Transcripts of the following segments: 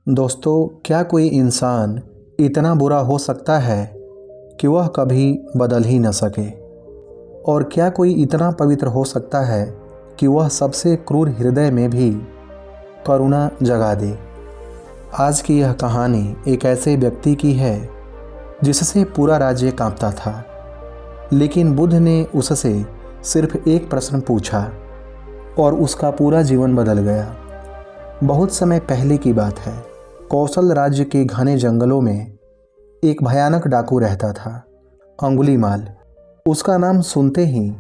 दोस्तों, क्या कोई इंसान इतना बुरा हो सकता है कि वह कभी बदल ही न सके? और क्या कोई इतना पवित्र हो सकता है कि वह सबसे क्रूर हृदय में भी करुणा जगा दे? आज की यह कहानी एक ऐसे व्यक्ति की है जिससे पूरा राज्य कांपता था, लेकिन बुद्ध ने उससे सिर्फ एक प्रश्न पूछा और उसका पूरा जीवन बदल गया। बहुत समय पहले की बात है। कौशल राज्य के घने जंगलों में एक भयानक डाकू रहता था, अंगुलीमाल। उसका नाम सुनते ही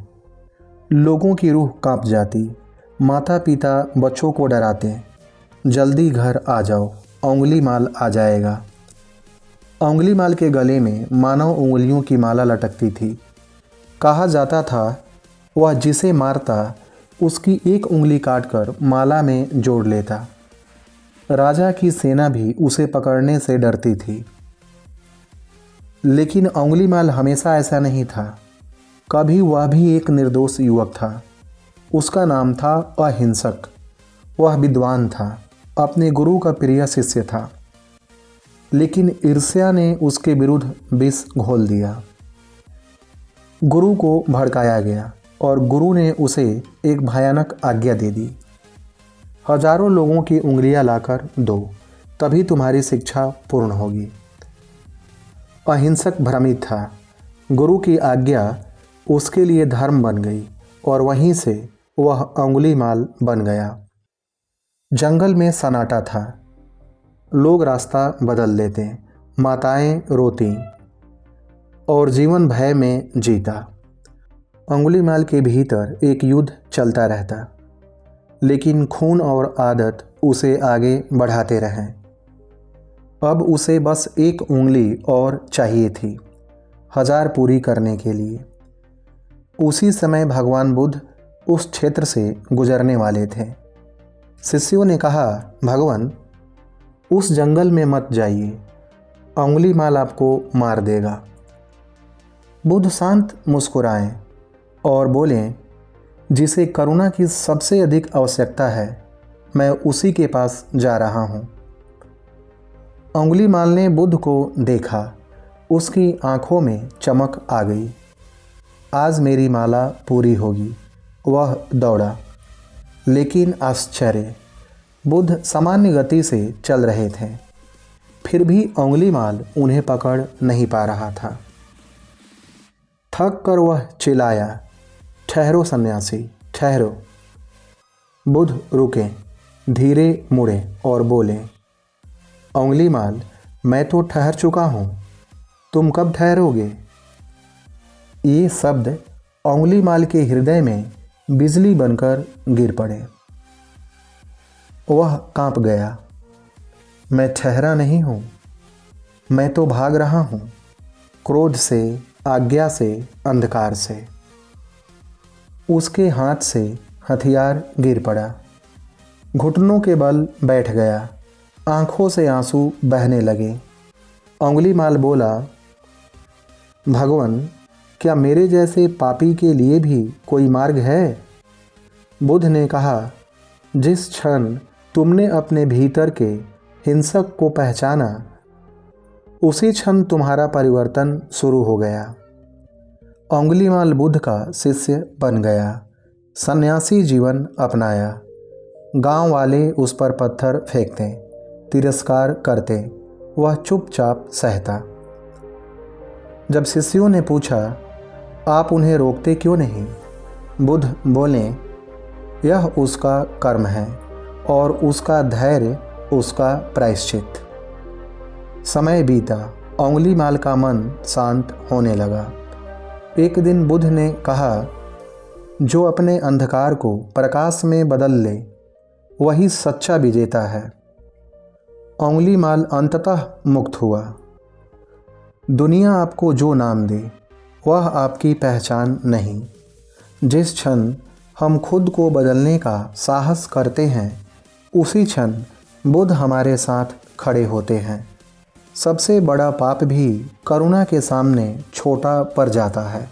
लोगों की रूह कांप जाती। माता पिता बच्चों को डराते, जल्दी घर आ जाओ, अंगुलीमाल आ जाएगा। अंगुलीमाल के गले में मानव उंगलियों की माला लटकती थी। कहा जाता था वह जिसे मारता उसकी एक उंगली काटकर माला में जोड़ लेता। राजा की सेना भी उसे पकड़ने से डरती थी, लेकिन अंगुलीमाल हमेशा ऐसा नहीं था। कभी वह भी एक निर्दोष युवक था। उसका नाम था अहिंसक। वह विद्वान था, अपने गुरु का प्रिय शिष्य था, लेकिन ईर्ष्या ने उसके विरुद्ध विष घोल दिया। गुरु को भड़काया गया और गुरु ने उसे एक भयानक आज्ञा दे दी, हजारों लोगों की उंगलियां लाकर दो, तभी तुम्हारी शिक्षा पूर्ण होगी। अहिंसक भ्रमित था। गुरु की आज्ञा उसके लिए धर्म बन गई और वहीं से वह अंगुलीमाल बन गया। जंगल में सन्नाटा था। लोग रास्ता बदल देते, माताएं रोती और जीवन भय में जीता। अंगुलीमाल के भीतर एक युद्ध चलता रहता, लेकिन खून और आदत उसे आगे बढ़ाते रहे। अब उसे बस एक उंगली और चाहिए थी, 1000 पूरी करने के लिए। उसी समय भगवान बुद्ध उस क्षेत्र से गुजरने वाले थे। शिष्यों ने कहा, भगवान, उस जंगल में मत जाइए, अंगुलीमाल आपको मार देगा। बुद्ध शांत मुस्कुराए और बोले, जिसे करुणा की सबसे अधिक आवश्यकता है, मैं उसी के पास जा रहा हूँ। अंगुलीमाल ने बुद्ध को देखा। उसकी आंखों में चमक आ गई। आज मेरी माला पूरी होगी। वह दौड़ा, लेकिन आश्चर्य, बुद्ध सामान्य गति से चल रहे थे, फिर भी अंगुलीमाल उन्हें पकड़ नहीं पा रहा था। थक कर वह चिल्लाया, ठहरो सन्यासी, ठहरो। बुद्ध रुके, धीरे मुड़े और बोले, अंगुलीमाल, मैं तो ठहर चुका हूँ, तुम कब ठहरोगे? ये शब्द अंगुलीमाल के हृदय में बिजली बनकर गिर पड़े। वह कांप गया। मैं ठहरा नहीं हूँ, मैं तो भाग रहा हूँ, क्रोध से, आज्ञा से, अंधकार से। उसके हाथ से हथियार गिर पड़ा, घुटनों के बल बैठ गया, आंखों से आंसू बहने लगे। अंगुलीमाल बोला, भगवान, क्या मेरे जैसे पापी के लिए भी कोई मार्ग है? बुद्ध ने कहा, जिस क्षण तुमने अपने भीतर के हिंसक को पहचाना, उसी क्षण तुम्हारा परिवर्तन शुरू हो गया। अंगुलीमाल बुद्ध का शिष्य बन गया, सन्यासी जीवन अपनाया। गांव वाले उस पर पत्थर फेंकते, तिरस्कार करते, वह चुपचाप सहता। जब शिष्यों ने पूछा, आप उन्हें रोकते क्यों नहीं? बुद्ध बोले, यह उसका कर्म है और उसका धैर्य उसका प्रायश्चित। समय बीता, अंगुलीमाल का मन शांत होने लगा। एक दिन बुद्ध ने कहा, जो अपने अंधकार को प्रकाश में बदल ले, वही सच्चा विजेता है। अंगुलीमाल अंततः मुक्त हुआ। दुनिया आपको जो नाम दे, वह आपकी पहचान नहीं। जिस क्षण हम खुद को बदलने का साहस करते हैं, उसी क्षण बुद्ध हमारे साथ खड़े होते हैं। सबसे बड़ा पाप भी करुणा के सामने छोटा पड़ जाता है।